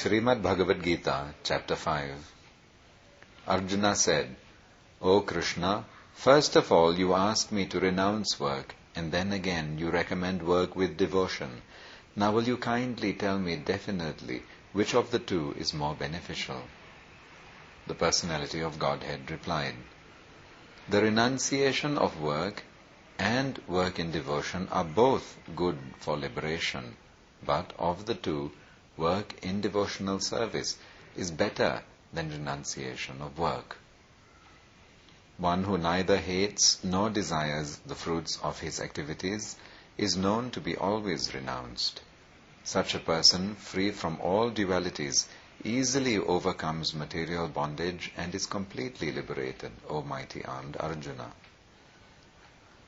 Srimad Bhagwat Geeta, Chapter 5. Arjuna said, O Krishna, first of all you ask me to renounce work, and then again you recommend work with devotion. Now will you kindly tell me definitely which of the two is more beneficial? The Personality of Godhead replied, The renunciation of work and work in devotion are both good for liberation, but of the two, work in devotional service is better than renunciation of work. One who neither hates nor desires the fruits of his activities is known to be always renounced. Such a person, free from all dualities, easily overcomes material bondage and is completely liberated, O mighty armed Arjuna.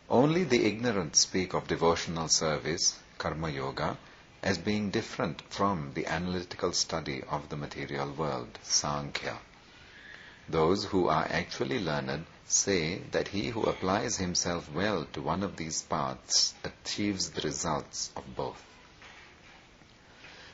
Only the ignorant speak of devotional service, karma yoga, as being different from the analytical study of the material world, Sankhya. Those who are actually learned say that he who applies himself well to one of these paths achieves the results of both.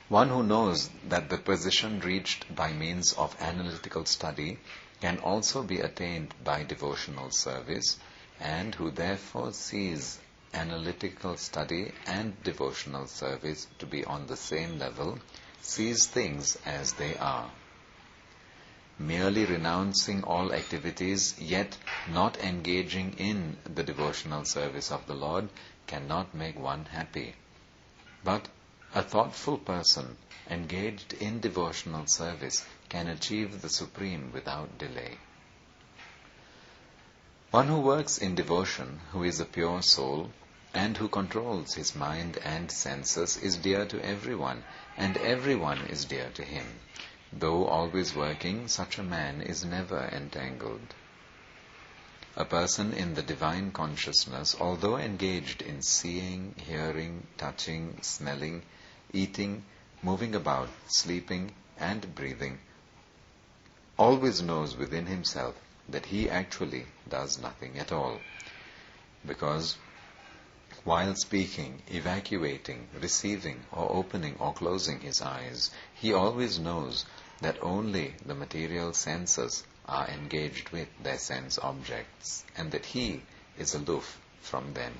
One who knows that the position reached by means of analytical study can also be attained by devotional service, and who therefore sees analytical study and devotional service to be on the same level, sees things as they are. Merely renouncing all activities, yet not engaging in the devotional service of the Lord, cannot make one happy. But a thoughtful person engaged in devotional service can achieve the supreme without delay. One who works in devotion, who is a pure soul, and who controls his mind and senses, is dear to everyone, and everyone is dear to him. Though always working, such a man is never entangled. A person in the divine consciousness, although engaged in seeing, hearing, touching, smelling, eating, moving about, sleeping, and breathing, always knows within himself that he actually does nothing at all. Because while speaking, evacuating, receiving, or opening or closing his eyes, he always knows that only the material senses are engaged with their sense objects, and that he is aloof from them.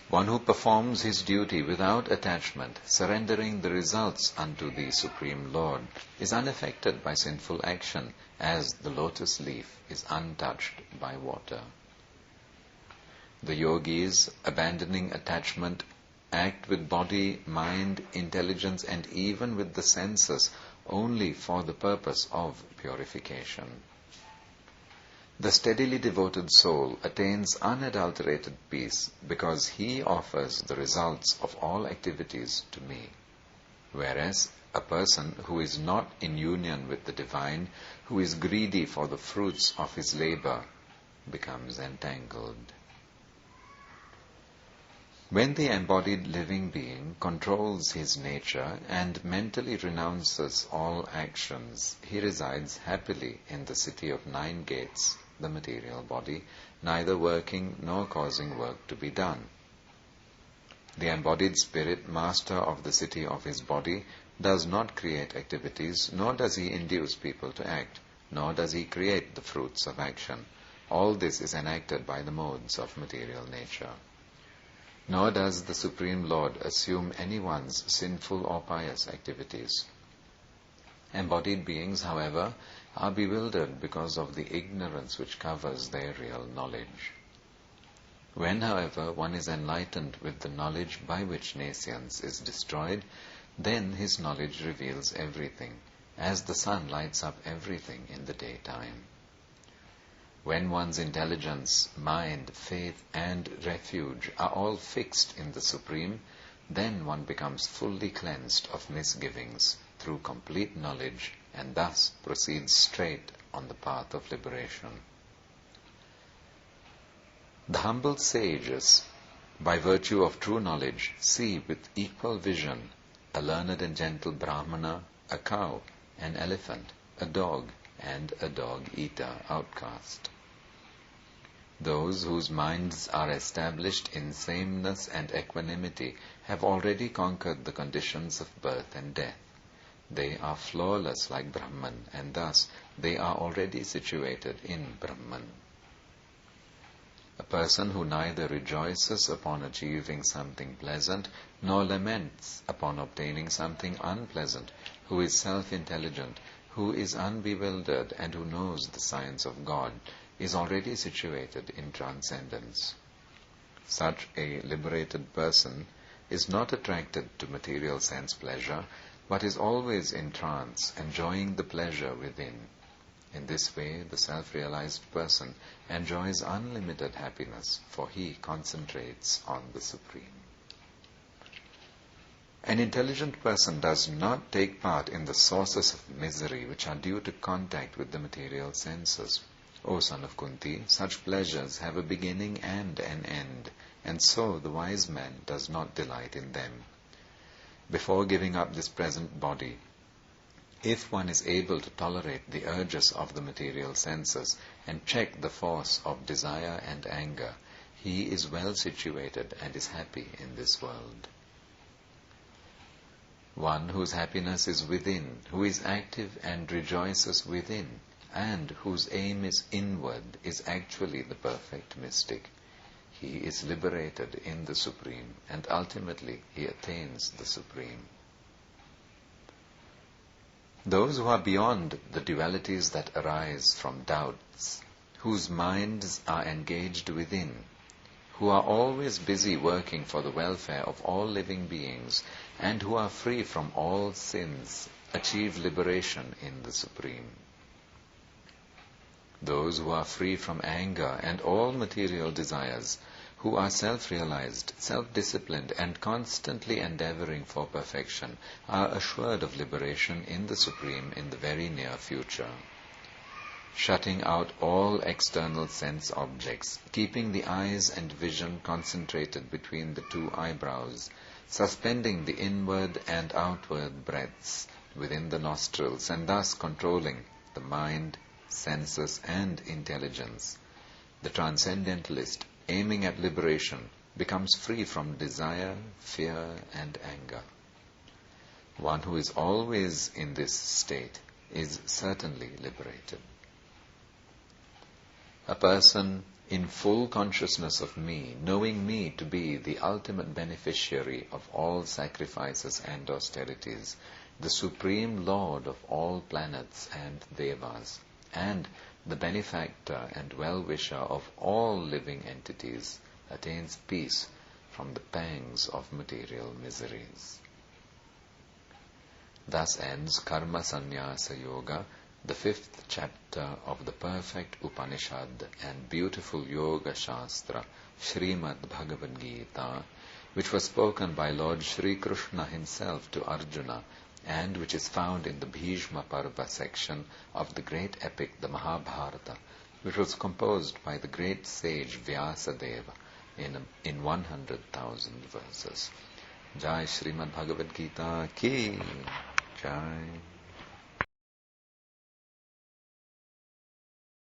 One who performs his duty without attachment, surrendering the results unto the Supreme Lord, is unaffected by sinful action, as the lotus leaf is untouched by water. The yogis, abandoning attachment, act with body, mind, intelligence, and even with the senses only for the purpose of purification. The steadily devoted soul attains unadulterated peace because he offers the results of all activities to me. Whereas a person who is not in union with the divine, who is greedy for the fruits of his labor, becomes entangled. When the embodied living being controls his nature and mentally renounces all actions, he resides happily in the city of 9 gates, the material body, neither working nor causing work to be done. The embodied spirit, master of the city of his body, does not create activities, nor does he induce people to act, nor does he create the fruits of action. All this is enacted by the modes of material nature. Nor does the Supreme Lord assume anyone's sinful or pious activities. Embodied beings, however, are bewildered because of the ignorance which covers their real knowledge. When, however, one is enlightened with the knowledge by which nescience is destroyed, then his knowledge reveals everything, as the sun lights up everything in the daytime. When one's intelligence, mind, faith, and refuge are all fixed in the Supreme, then one becomes fully cleansed of misgivings through complete knowledge and thus proceeds straight on the path of liberation. The humble sages, by virtue of true knowledge, see with equal vision a learned and gentle Brahmana, a cow, an elephant, a dog, and a dog-eater outcast. Those whose minds are established in sameness and equanimity have already conquered the conditions of birth and death. They are flawless like Brahman, and thus they are already situated in Brahman. A person who neither rejoices upon achieving something pleasant, nor laments upon obtaining something unpleasant, who is self-intelligent, who is unbewildered, and who knows the science of God, is already situated in transcendence. Such a liberated person is not attracted to material sense pleasure, but is always in trance, enjoying the pleasure within. In this way, the self-realized person enjoys unlimited happiness, for he concentrates on the Supreme. An intelligent person does not take part in the sources of misery which are due to contact with the material senses. O son of Kunti, such pleasures have a beginning and an end, and so the wise man does not delight in them. Before giving up this present body, if one is able to tolerate the urges of the material senses and check the force of desire and anger, he is well situated and is happy in this world. One whose happiness is within, who is active and rejoices within, and whose aim is inward, is actually the perfect mystic. He is liberated in the Supreme, and ultimately he attains the Supreme. Those who are beyond the dualities that arise from doubts, whose minds are engaged within, who are always busy working for the welfare of all living beings, and who are free from all sins, achieve liberation in the Supreme. Those who are free from anger and all material desires, who are self-realized, self-disciplined, and constantly endeavoring for perfection, are assured of liberation in the Supreme in the very near future. Shutting out all external sense objects, keeping the eyes and vision concentrated between the two eyebrows, suspending the inward and outward breaths within the nostrils, and thus controlling the mind, senses, and intelligence, the transcendentalist, aiming at liberation, becomes free from desire, fear, and anger. One who is always in this state is certainly liberated. A person in full consciousness of me, knowing me to be the ultimate beneficiary of all sacrifices and austerities, the Supreme Lord of all planets and devas, and the benefactor and well-wisher of all living entities, attains peace from the pangs of material miseries. Thus ends Karma Sannyasa Yoga, the 5th chapter of the perfect Upanishad and beautiful Yoga Shastra, Srimad Bhagwat Geeta, which was spoken by Lord Shri Krishna himself to Arjuna, and which is found in the Bhishma Parva section of the great epic, the Mahabharata, which was composed by the great sage Vyasadeva in 100,000 verses. Jai Srimad Bhagavad Gita ki Jai.